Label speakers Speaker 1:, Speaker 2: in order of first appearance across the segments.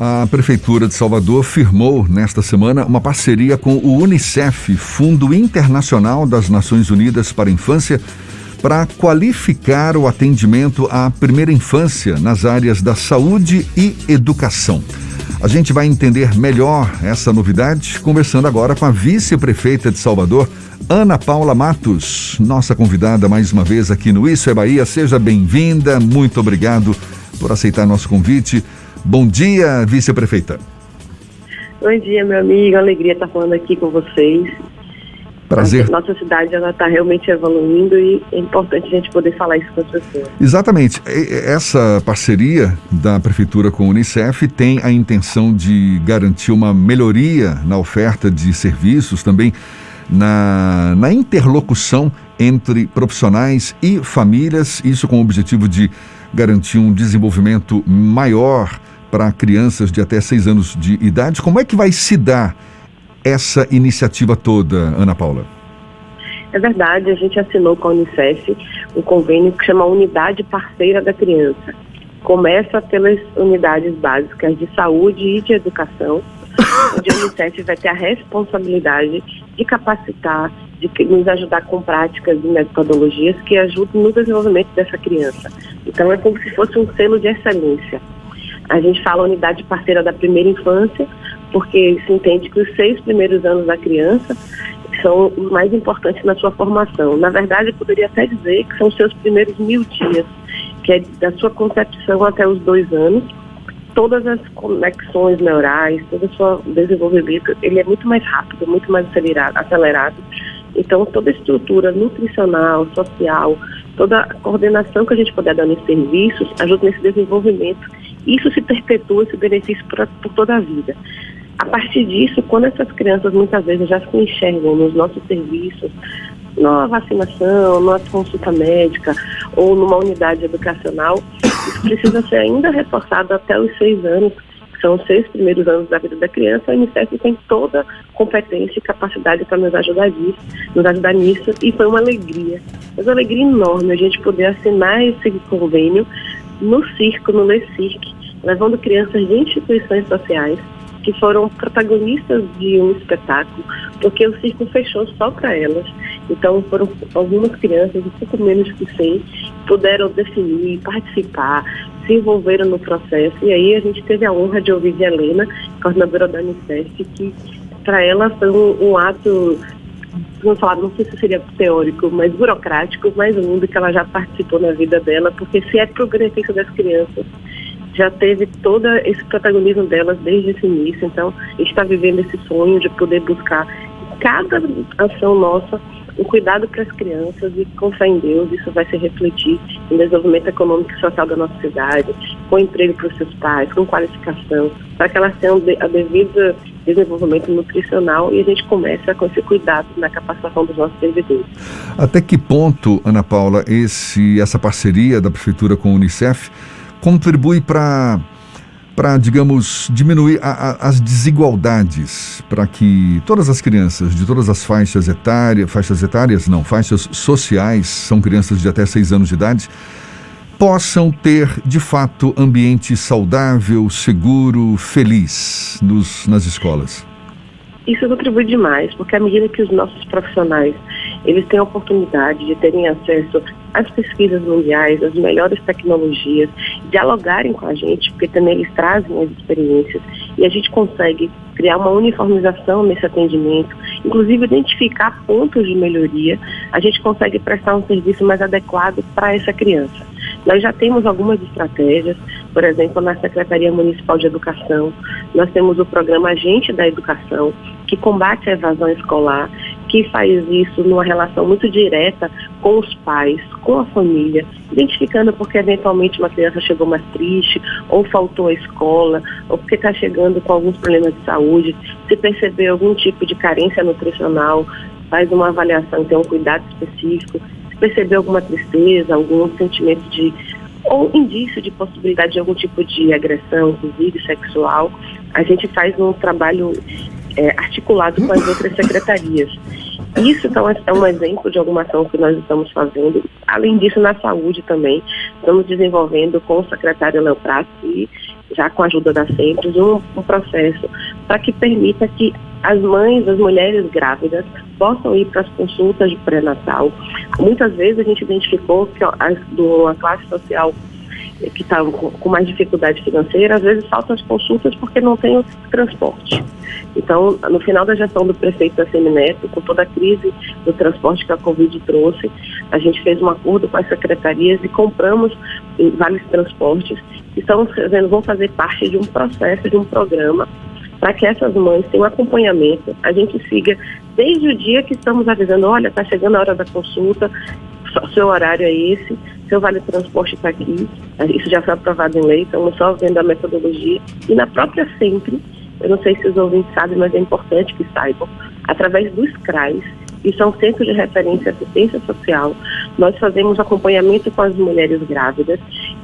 Speaker 1: A Prefeitura de Salvador firmou nesta semana uma parceria com o UNICEF, Fundo Internacional das Nações Unidas para a Infância, para qualificar o atendimento à primeira infância nas áreas da saúde e educação. A gente vai entender melhor essa novidade conversando agora com a vice-prefeita de Salvador, Ana Paula Matos, nossa convidada mais uma vez aqui no Isso é Bahia. Seja bem-vinda, muito obrigado por aceitar nosso convite. Bom dia, vice-prefeita.
Speaker 2: Bom dia, meu amigo. Alegria estar falando aqui com vocês.
Speaker 1: Prazer.
Speaker 2: Nossa cidade está realmente evoluindo e é importante a gente poder falar isso com as pessoas.
Speaker 1: Exatamente. Essa parceria da Prefeitura com a Unicef tem a intenção de garantir uma melhoria na oferta de serviços, também na interlocução entre profissionais e famílias, isso com o objetivo de garantir um desenvolvimento maior para crianças de até 6 anos de idade. Como é que vai se dar essa iniciativa toda, Ana Paula?
Speaker 2: É verdade, a gente assinou com a Unicef um convênio que chama Unidade Parceira da Criança. Começa pelas unidades básicas de saúde e de educação, onde a Unicef vai ter a responsabilidade de capacitar, de nos ajudar com práticas e metodologias que ajudem no desenvolvimento dessa criança. Então é como se fosse um selo de excelência. A gente fala unidade parceira da primeira infância, porque se entende que os 6 primeiros anos da criança são os mais importantes na sua formação. Na verdade, eu poderia até dizer que são os seus primeiros 1000 dias, que é da sua concepção até os 2 anos. Todas as conexões neurais, todo o seu desenvolvimento, ele é muito mais rápido, muito mais acelerado. Então, toda a estrutura nutricional, social, toda a coordenação que a gente puder dar nos serviços ajuda nesse desenvolvimento. Isso se perpetua, esse benefício por toda a vida. A partir disso, quando essas crianças muitas vezes já se enxergam nos nossos serviços, na vacinação, numa consulta médica ou numa unidade educacional, isso precisa ser ainda reforçado até os 6 anos, que são os 6 primeiros anos da vida da criança. A Unicef tem toda competência e capacidade para nos ajudar nisso, e foi uma alegria, mas uma alegria enorme a gente poder assinar esse convênio no circo, no LECIRC, levando crianças de instituições sociais que foram protagonistas de um espetáculo, porque o circo fechou só para elas. Então foram algumas crianças, um pouco menos que 100, puderam definir, participar, se envolveram no processo. E aí a gente teve a honra de ouvir de Helena, coordenadora da Unicef, que para ela foi um ato, vamos falar, não sei se seria teórico, mas burocrático, mais lindo que ela já participou na vida dela, porque se é para o benefício das crianças, já teve todo esse protagonismo delas desde esse início. Então, a gente está vivendo esse sonho de poder buscar cada ação nossa um cuidado para as crianças, e com fé em Deus isso vai se refletir em desenvolvimento econômico e social da nossa cidade, com emprego para os seus pais, com qualificação, para que elas tenham a devida desenvolvimento nutricional, e a gente começa com esse cuidado na capacitação dos nossos servidores.
Speaker 1: Até que ponto, Ana Paula, essa parceria da Prefeitura com a Unicef contribui para, digamos, diminuir as desigualdades, para que todas as crianças de todas as faixas sociais, são crianças de até 6 anos de idade, possam ter, de fato, ambiente saudável, seguro, feliz nas escolas?
Speaker 2: Isso contribui demais, porque à medida que os nossos profissionais eles têm a oportunidade de terem acesso às pesquisas mundiais, às melhores tecnologias, dialogarem com a gente, porque também eles trazem as experiências, e a gente consegue criar uma uniformização nesse atendimento, inclusive identificar pontos de melhoria, a gente consegue prestar um serviço mais adequado para essa criança. Nós já temos algumas estratégias, por exemplo, na Secretaria Municipal de Educação, nós temos o programa Agente da Educação, que combate a evasão escolar, que faz isso numa relação muito direta com os pais, com a família, identificando porque eventualmente uma criança chegou mais triste, ou faltou à escola, ou porque está chegando com alguns problemas de saúde, se perceber algum tipo de carência nutricional, faz uma avaliação, tem um cuidado específico, se perceber alguma tristeza, algum sentimento ou indício de possibilidade de algum tipo de agressão, inclusive sexual, a gente faz um trabalho articulado com as outras secretarias. Isso, então, é um exemplo de alguma ação que nós estamos fazendo. Além disso, na saúde também, estamos desenvolvendo com o secretário Léo Prats e já com a ajuda da Sempre, um processo para que permita que as mães, as mulheres grávidas, possam ir para as consultas de pré-natal. Muitas vezes a gente identificou que uma classe social que está com mais dificuldade financeira, às vezes faltam as consultas porque não tem o transporte. Então, no final da gestão do prefeito Assemineto, com toda a crise do transporte que a Covid trouxe, a gente fez um acordo com as secretarias e compramos vários transportes que vão fazer parte de um processo, de um programa, para que essas mães tenham acompanhamento. A gente siga desde o dia que estamos avisando, olha, está chegando a hora da consulta, seu horário é esse, seu vale-transporte está aqui, isso já foi aprovado em lei, estamos só vendo a metodologia. E na própria Sempre, eu não sei se os ouvintes sabem, mas é importante que saibam, através dos CRAs, que são Centros de Referência e Assistência Social, nós fazemos acompanhamento com as mulheres grávidas,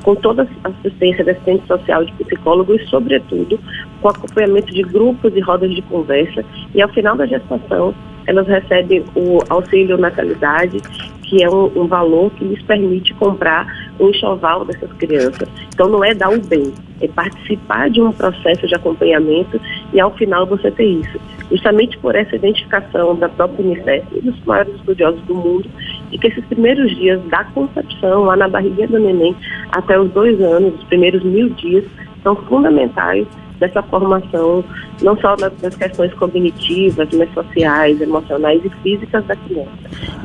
Speaker 2: com toda a assistência de assistente social, de psicólogo e, sobretudo, com acompanhamento de grupos e rodas de conversa. E, ao final da gestação, elas recebem o auxílio natalidade, que é um valor que lhes permite comprar um enxoval dessas crianças. Então, não é dar o bem, é participar de um processo de acompanhamento e, ao final, você ter isso. Justamente por essa identificação da própria Unicef e dos maiores estudiosos do mundo, e que esses primeiros dias da concepção, lá na barriguinha do neném, até os 2 anos, os primeiros 1000 dias, são fundamentais dessa formação, não só das questões cognitivas, mas sociais, emocionais e físicas da criança.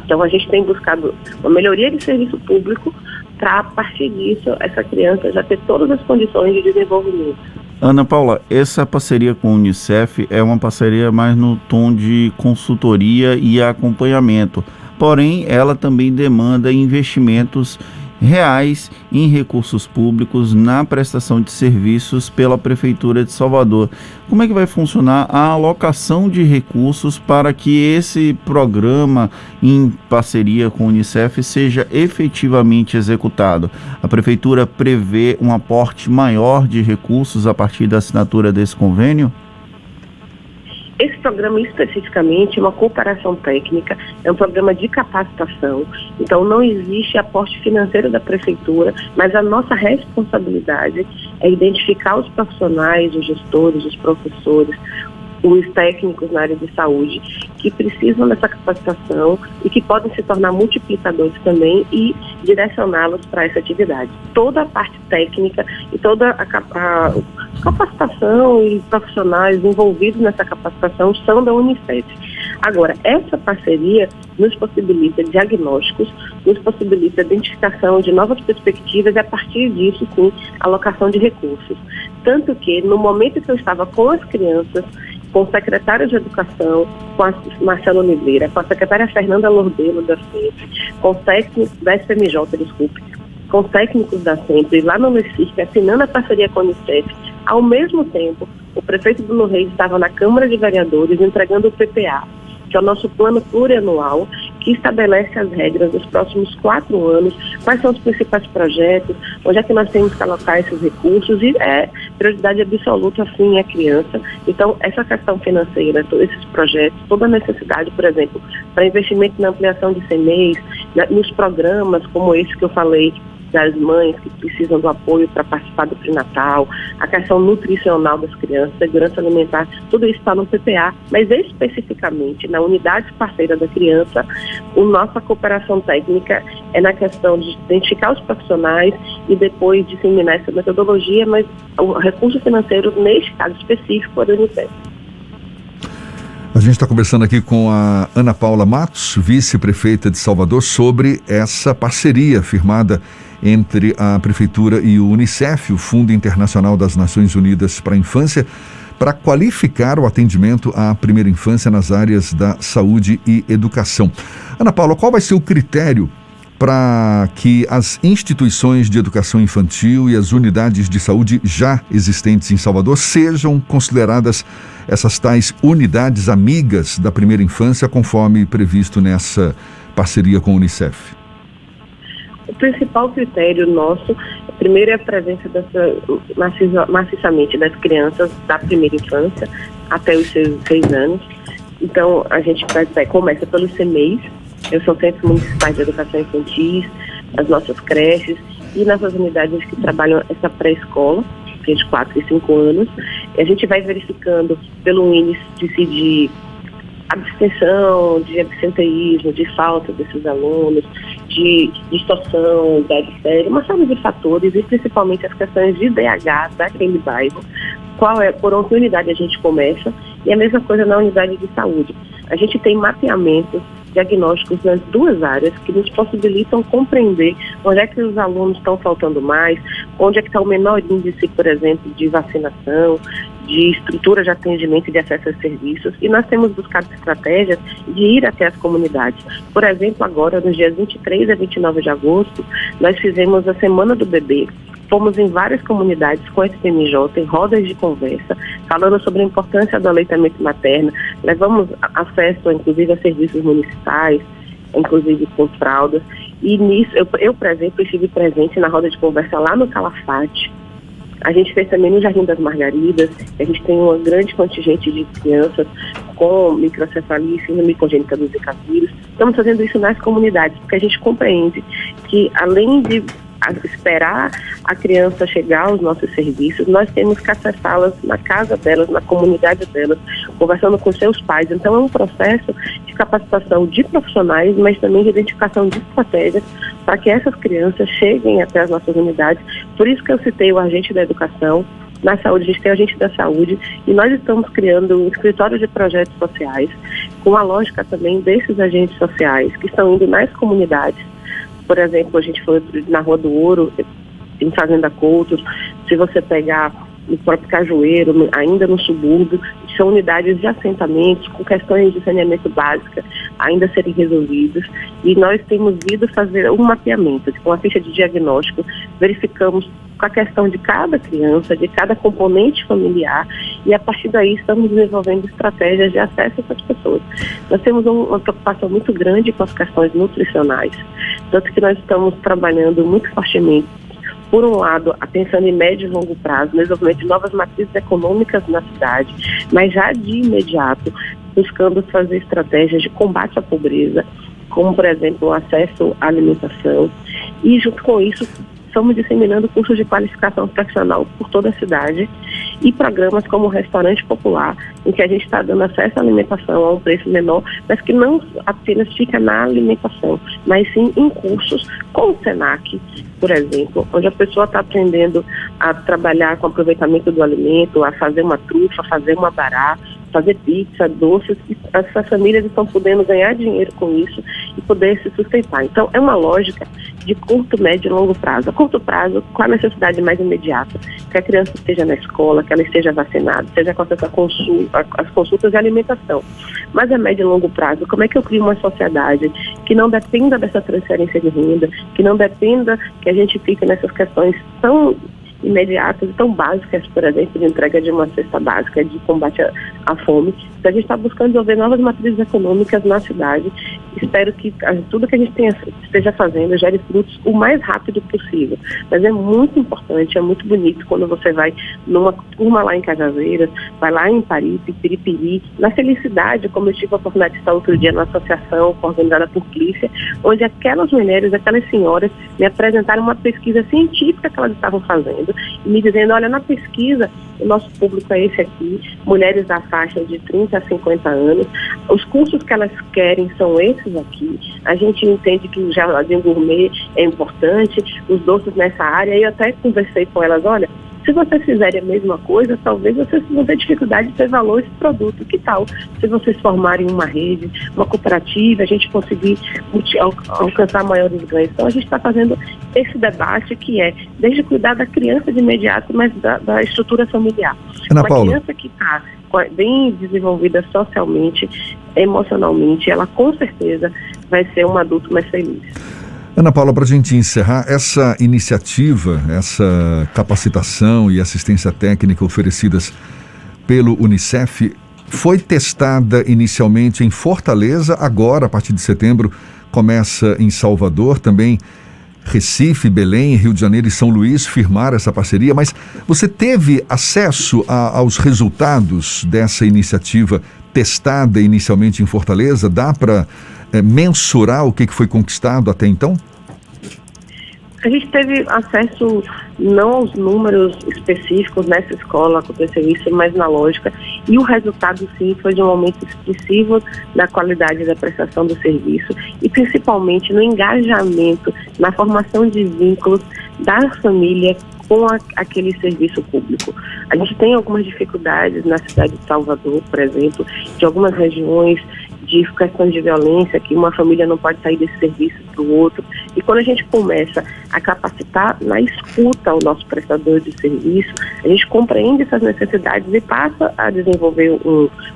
Speaker 2: Então, a gente tem buscado uma melhoria de serviço público para, a partir disso, essa criança já ter todas as condições de desenvolvimento.
Speaker 3: Ana Paula, essa parceria com a Unicef é uma parceria mais no tom de consultoria e acompanhamento, porém, ela também demanda investimentos reais em recursos públicos na prestação de serviços pela Prefeitura de Salvador. Como é que vai funcionar a alocação de recursos para que esse programa, em parceria com a Unicef, seja efetivamente executado? A Prefeitura prevê um aporte maior de recursos a partir da assinatura desse convênio?
Speaker 2: Esse programa especificamente é uma cooperação técnica, é um programa de capacitação, então não existe aporte financeiro da Prefeitura, mas a nossa responsabilidade é identificar os profissionais, os gestores, os professores, os técnicos na área de saúde que precisam dessa capacitação e que podem se tornar multiplicadores também e direcioná-los para essa atividade. Toda a parte técnica e toda a capacitação e profissionais envolvidos nessa capacitação são da Unicef. Agora, essa parceria nos possibilita diagnósticos, nos possibilita identificação de novas perspectivas e, a partir disso, sim, alocação de recursos. Tanto que, no momento que eu estava com as crianças, com o secretário de Educação, com a Marcela Oliveira, com a secretária Fernanda Lordelo da Sempre, com o técnico da SPMJ, com os técnicos da Sempre, lá no Recife, assinando a parceria com a Unicef, ao mesmo tempo, o prefeito Bruno Reis estava na Câmara de Vereadores entregando o PPA, que é o nosso plano plurianual, que estabelece as regras dos próximos 4 anos, quais são os principais projetos, onde é que nós temos que alocar esses recursos, e é prioridade absoluta, sim, a criança. Então, essa questão financeira, esses projetos, toda a necessidade, por exemplo, para investimento na ampliação de CMEs, nos programas como esse que eu falei, das mães que precisam do apoio para participar do pré-natal, a questão nutricional das crianças, segurança alimentar, tudo isso está no PPA, mas especificamente na unidade parceira da criança, a nossa cooperação técnica é na questão de identificar os profissionais e depois disseminar essa metodologia, mas o recurso financeiro, neste caso específico, é da Unicef.
Speaker 1: A gente está conversando aqui com a Ana Paula Matos, vice-prefeita de Salvador, sobre essa parceria firmada entre a Prefeitura e o Unicef, o Fundo Internacional das Nações Unidas para a Infância, para qualificar o atendimento à primeira infância nas áreas da saúde e educação. Ana Paula, qual vai ser o critério para que as instituições de educação infantil e as unidades de saúde já existentes em Salvador sejam consideradas essas tais unidades amigas da primeira infância, conforme previsto nessa parceria com a Unicef?
Speaker 2: O principal critério nosso, primeiro, é a presença maciçamente das crianças da primeira infância até os 6 anos. Então, a gente começa pelos CMEs, são centros municipais de educação infantil, as nossas creches e nossas unidades que trabalham essa pré-escola. entre 4 e 5 anos. E a gente vai verificando pelo índice de abstenção, de absenteísmo, de falta desses alunos, de distorção, idade séria, uma série de fatores, e principalmente as questões de DH daquele bairro, por onde unidade a gente começa, e a mesma coisa na unidade de saúde. A gente tem mapeamentos diagnósticos nas duas áreas que nos possibilitam compreender onde é que os alunos estão faltando mais, onde é que está o menor índice, por exemplo, de vacinação, de estrutura de atendimento e de acesso aos serviços, e nós temos buscado estratégias de ir até as comunidades. Por exemplo, agora, nos dias 23 a 29 de agosto, nós fizemos a Semana do Bebê. Fomos em várias comunidades com a SPMJ, em rodas de conversa, falando sobre a importância do aleitamento materno. Levamos acesso, inclusive, a serviços municipais, inclusive com fraldas. E nisso, eu por exemplo, estive presente na roda de conversa lá no Calafate. A gente fez também no Jardim das Margaridas. A gente tem uma grande contingente de crianças com microcefalia e síndrome congênita do Zika vírus. Estamos fazendo isso nas comunidades, porque a gente compreende que, além de esperar a criança chegar aos nossos serviços, nós temos que acessá-las na casa delas, na comunidade delas, conversando com seus pais. Então é um processo de capacitação de profissionais, mas também de identificação de estratégias para que essas crianças cheguem até as nossas unidades. Por isso que eu citei o agente da educação. Na saúde, a gente tem o agente da saúde, e nós estamos criando um escritório de projetos sociais, com a lógica também desses agentes sociais que estão indo nas comunidades. Por exemplo, a gente foi na Rua do Ouro, em Fazenda Coutos. Se você pegar no próprio Cajueiro, ainda no subúrbio, são unidades de assentamentos com questões de saneamento básica ainda a serem resolvidas. E nós temos ido fazer um mapeamento, com a ficha de diagnóstico, verificamos com a questão de cada criança, de cada componente familiar, e a partir daí estamos desenvolvendo estratégias de acesso a essas pessoas. Nós temos uma preocupação muito grande com as questões nutricionais, tanto que nós estamos trabalhando muito fortemente, por um lado, pensando em médio e longo prazo, no desenvolvimento de novas matrizes econômicas na cidade, mas já de imediato, buscando fazer estratégias de combate à pobreza, como, por exemplo, o acesso à alimentação, e junto com isso, estamos disseminando cursos de qualificação profissional por toda a cidade e programas como o Restaurante Popular, em que a gente está dando acesso à alimentação a um preço menor, mas que não apenas fica na alimentação, mas sim em cursos como o SENAC, por exemplo, onde a pessoa está aprendendo a trabalhar com aproveitamento do alimento, a fazer uma trufa, a fazer uma abará, fazer pizza, doces, e essas famílias estão podendo ganhar dinheiro com isso e poder se sustentar. Então, é uma lógica de curto, médio e longo prazo. A curto prazo, qual a necessidade mais imediata? Que a criança esteja na escola, que ela esteja vacinada, seja com acesso às consultas de alimentação. Mas a médio e longo prazo, como é que eu crio uma sociedade que não dependa dessa transferência de renda, que não dependa que a gente fique nessas questões tão imediatas e tão básicas, por exemplo, de entrega de uma cesta básica, de combate à fome. Então, a gente está buscando desenvolver novas matrizes econômicas na cidade. Espero que tudo que a gente esteja fazendo gere frutos o mais rápido possível. Mas é muito importante, é muito bonito quando você vai numa turma lá em Cajazeiras, vai lá em Paripe, Piripiri, na Felicidade, como eu tive a oportunidade de estar outro dia na associação organizada por Clícia, onde aquelas mulheres, aquelas senhoras me apresentaram uma pesquisa científica que elas estavam fazendo e me dizendo, olha, na pesquisa, o nosso público é esse aqui, mulheres da faixa de 30 a 50 anos, os cursos que elas querem são esses aqui, a gente entende que o jardim gourmet é importante, os doces nessa área, e eu até conversei com elas, olha, se vocês fizerem a mesma coisa, talvez vocês vão ter dificuldade de ter valor esse produto. Que tal se vocês formarem uma rede, uma cooperativa, a gente conseguir alcançar maiores ganhos? Então, a gente está fazendo esse debate que é, desde cuidar da criança de imediato, mas da estrutura familiar.
Speaker 1: Ana
Speaker 2: Uma
Speaker 1: Paula.
Speaker 2: criança que está bem desenvolvida socialmente, emocionalmente, ela com certeza vai ser um adulto mais feliz.
Speaker 1: Ana Paula, para a gente encerrar, essa iniciativa, essa capacitação e assistência técnica oferecidas pelo Unicef foi testada inicialmente em Fortaleza, agora, a partir de setembro, começa em Salvador, também Recife, Belém, Rio de Janeiro e São Luís firmaram essa parceria, mas você teve acesso aos resultados dessa iniciativa testada inicialmente em Fortaleza? Dá para mensurar o que foi conquistado até então?
Speaker 2: A gente teve acesso não aos números específicos nessa escola, aconteceu isso, mas na lógica, e o resultado sim foi de um aumento expressivo na qualidade da prestação do serviço e principalmente no engajamento, na formação de vínculos da família com aquele serviço público. A gente tem algumas dificuldades na cidade de Salvador, por exemplo, de algumas regiões de questão de violência, que uma família não pode sair desse serviço para o outro. E quando a gente começa a capacitar na escuta o nosso prestador de serviço, a gente compreende essas necessidades e passa a desenvolver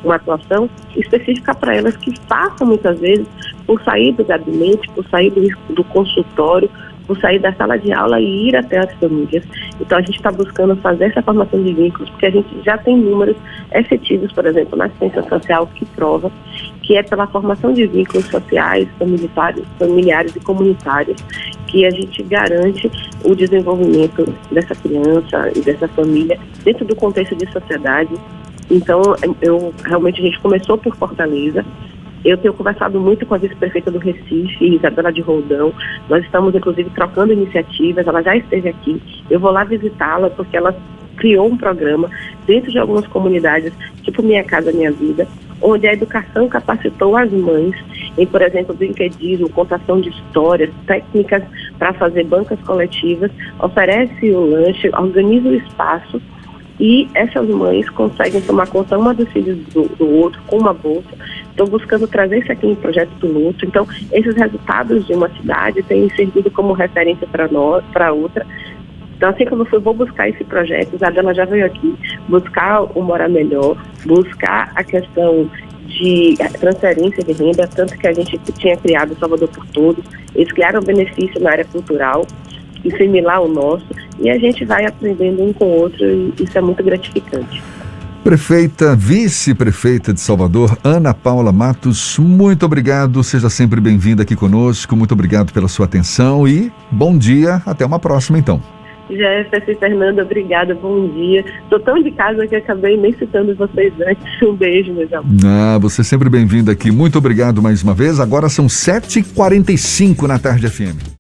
Speaker 2: uma atuação específica para elas, que passam muitas vezes por sair do gabinete, por sair do consultório, por sair da sala de aula e ir até as famílias. Então a gente está buscando fazer essa formação de vínculos, porque a gente já tem números efetivos, por exemplo, na assistência social, que prova que é pela formação de vínculos sociais, familiares e comunitários que a gente garante o desenvolvimento dessa criança e dessa família dentro do contexto de sociedade. Então, realmente a gente começou por Fortaleza. Eu tenho conversado muito com a vice-prefeita do Recife, Isabela de Roldão. Nós estamos, inclusive, trocando iniciativas. Ela já esteve aqui. Eu vou lá visitá-la porque ela criou um programa dentro de algumas comunidades, tipo Minha Casa Minha Vida, onde a educação capacitou as mães em, por exemplo, brinquedismo, contação de histórias, técnicas para fazer bancas coletivas, oferece o lanche, organiza o espaço e essas mães conseguem tomar conta uma dos filhos do outro com uma bolsa. Estou buscando trazer isso aqui em projeto piloto. Então, esses resultados de uma cidade têm servido como referência para outra. Então, assim como eu vou buscar esse projeto, a Isabela já veio aqui buscar o Morar Melhor, buscar a questão de transferência de renda, tanto que a gente tinha criado o Salvador por Todos. Eles criaram benefício na área cultural, similar ao nosso, e a gente vai aprendendo um com o outro e isso é muito gratificante.
Speaker 1: Prefeita, vice-prefeita de Salvador, Ana Paula Matos, muito obrigado, seja sempre bem-vinda aqui conosco, muito obrigado pela sua atenção e bom dia, até uma próxima então.
Speaker 2: Jefferson e Fernanda, obrigada, bom dia. Estou tão de casa que acabei nem citando vocês antes. Um beijo, meus amores.
Speaker 1: Você é sempre bem-vinda aqui, muito obrigado mais uma vez. Agora são 7h45 na Tarde FM.